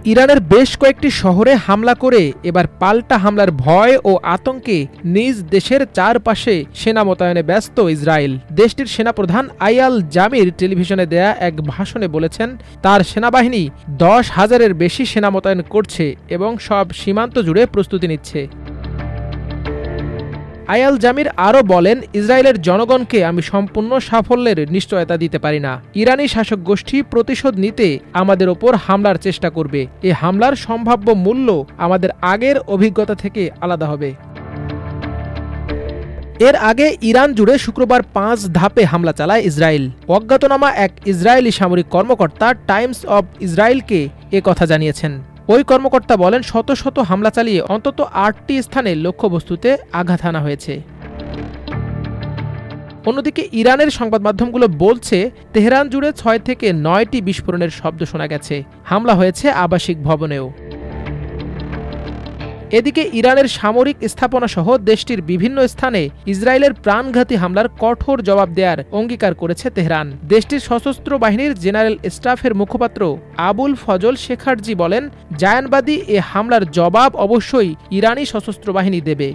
ইরানের বেশ কয়েকটি শহরে হামলা করে এবার পাল্টা হামলার ভয় ও আতঙ্কে নিজ দেশের চারপাশে সেনা মোতায়েনে ব্যস্ত ইসরায়েল। দেশটির সেনাপ্রধান আয়াল জামির টেলিভিশনে দেয়া এক ভাষণে বলেছেন, তার সেনাবাহিনী 10,000-এর বেশি সেনা মোতায়েন করছে এবং সব সীমান্ত জুড়ে প্রস্তুতি নিচ্ছে। আয়াল জামির আরও বলেন, ইসরায়েলের জনগণকে আমি সম্পূর্ণ সাফল্যের নিশ্চয়তা দিতে পারি না। ইরানি শাসক গোষ্ঠী প্রতিশোধ নিতে আমাদের ওপর হামলার চেষ্টা করবে। এই হামলার সম্ভাব্য মূল্য আমাদের আগের অভিজ্ঞতা থেকে আলাদা হবে। এর আগে ইরান জুড়ে শুক্রবার 5 ধাপে হামলা চালায় ইসরায়েল। অজ্ঞাতনামা এক ইসরায়েলি সামরিক কর্মকর্তা টাইমস অব ইসরায়েলকে কথা জানিয়েছেন। ওই কর্মকর্তা বলেন, শত শত হামলা চালিয়ে অন্তত 8টি স্থানে লক্ষ্যবস্তুতে আঘাত হানা হয়েছে। অন্যদিকে ইরানের সংবাদ মাধ্যমগুলো বলছে, তেহরান জুড়ে 6 থেকে 9টি বিস্ফোরণের শব্দ শোনা গেছে। হামলা হয়েছে আবাসিক ভবনেও। এদিকে ইরানের সামরিক স্থাপনাসহ দেশটির বিভিন্ন স্থানে ইসরায়েলের প্রাণঘাতী হামলার কঠোর জবাব দেওয়ার অঙ্গীকার করেছে তেহরান। দেশটির সশস্ত্র বাহিনীর জেনারেল স্টাফের মুখপাত্র আবুল ফজল শেখারজি বলেন, জায়ানবাদী এ হামলার জবাব অবশ্যই ইরানি সশস্ত্র বাহিনী দেবে।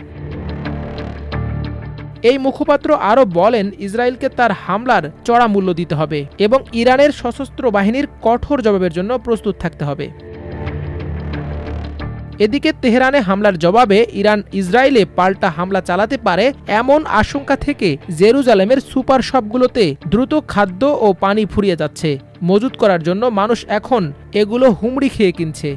এই মুখপাত্র আরও বলেন, ইসরায়েলকে তার হামলার চড়া মূল্য দিতে হবে এবং ইরানের সশস্ত্র বাহিনীর কঠোর জবাবের জন্য প্রস্তুত থাকতে হবে। এদিকে তেহরানে হামলার জবাবে ইরান ইসরায়েলে পাল্টা হামলা চালাতে পারে এমন আশঙ্কা থেকে জেরুজালেমের সুপার শপগুলোতে দ্রুত খাদ্য ও পানি ফুরিয়ে যাচ্ছে। মজুত করার জন্য মানুষ এখন এগুলো হুমড়ি খেয়ে কিনছে।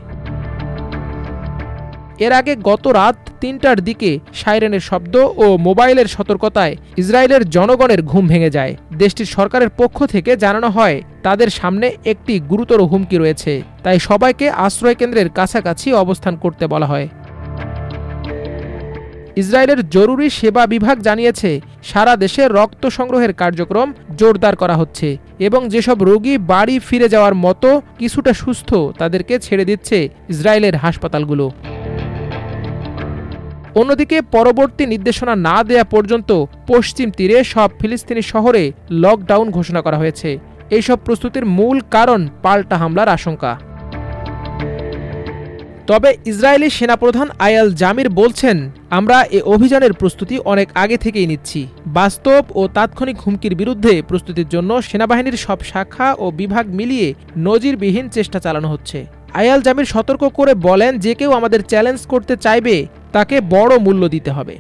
এর আগে গত রাত 3টার দিকে সাইরেনের শব্দ ও মোবাইলের সতর্কতায় ইসরায়েলের জনগণের ঘুম ভেঙে যায়। দেশটির সরকারের পক্ষ থেকে জানানো হয়, তাদের সামনে একটি গুরুতর হুমকি রয়েছে, তাই সবাইকে আশ্রয়কেন্দ্রের কাছাকাছি অবস্থান করতে বলা হয়। ইসরায়েলের জরুরি সেবা বিভাগ জানিয়েছে, সারা দেশে রক্ত সংগ্রহের কার্যক্রম জোরদার করা হচ্ছে এবং যেসব রোগী বাড়ি ফিরে যাওয়ার মতো কিছুটা সুস্থ তাদেরকে ছেড়ে দিচ্ছে ইসরায়েলের হাসপাতালগুলো। অন্যদিকে পরবর্তী নির্দেশনা না দেয়া পর্যন্ত পশ্চিম তীরে সব ফিলিস্তিনি শহরে লকডাউন ঘোষণা করা হয়েছে। এইসব প্রস্তুতির মূল কারণ পাল্টা হামলার আশঙ্কা। তবে ইসরায়েলি সেনাপ্রধান আয়াল জামির বলছেন, আমরা এ অভিযানের প্রস্তুতি অনেক আগে থেকেই নিচ্ছি। বাস্তব ও তাৎক্ষণিক হুমকির বিরুদ্ধে প্রস্তুতির জন্য সেনাবাহিনীর সব শাখা ও বিভাগ মিলিয়ে নজিরবিহীন চেষ্টা চালানো হচ্ছে। আয়াল জামির সতর্ক করে বলেন, যে কেউ আমাদের চ্যালেঞ্জ করতে চাইবে তাকে বড় মূল্য দিতে হবে।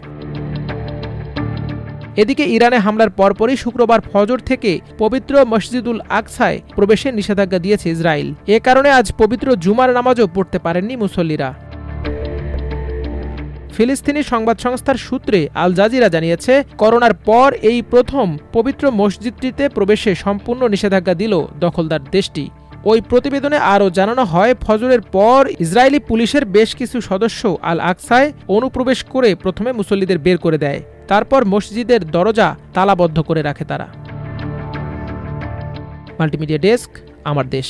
এদিকে ইরানে হামলার পরপরই শুক্রবার ফজর থেকে পবিত্র মসজিদুল আকসায় প্রবেশে নিষেধাজ্ঞা দিয়েছে ইসরায়েল। এ কারণে আজ পবিত্র জুমার নামাজও পড়তে পারেননি মুসল্লিরা। ফিলিস্তিনি সংবাদ সংস্থার সূত্রে আল জাজিরা জানিয়েছে, করোনার পর এই প্রথম পবিত্র মসজিদটিতে প্রবেশে সম্পূর্ণ নিষেধাজ্ঞা দিল দখলদার দেশটি। ওই প্রতিবেদনে আরও জানানো হয়, ফজরের পর ইসরায়েলি পুলিশের বেশ কিছু সদস্য আল আকসায় অনুপ্রবেশ করে প্রথমে মুসল্লিদের বের করে দেয়। তারপর মসজিদের দরজা তালাবদ্ধ করে রাখে তারা। মাল্টিমিডিয়া ডেস্ক, আমার দেশ।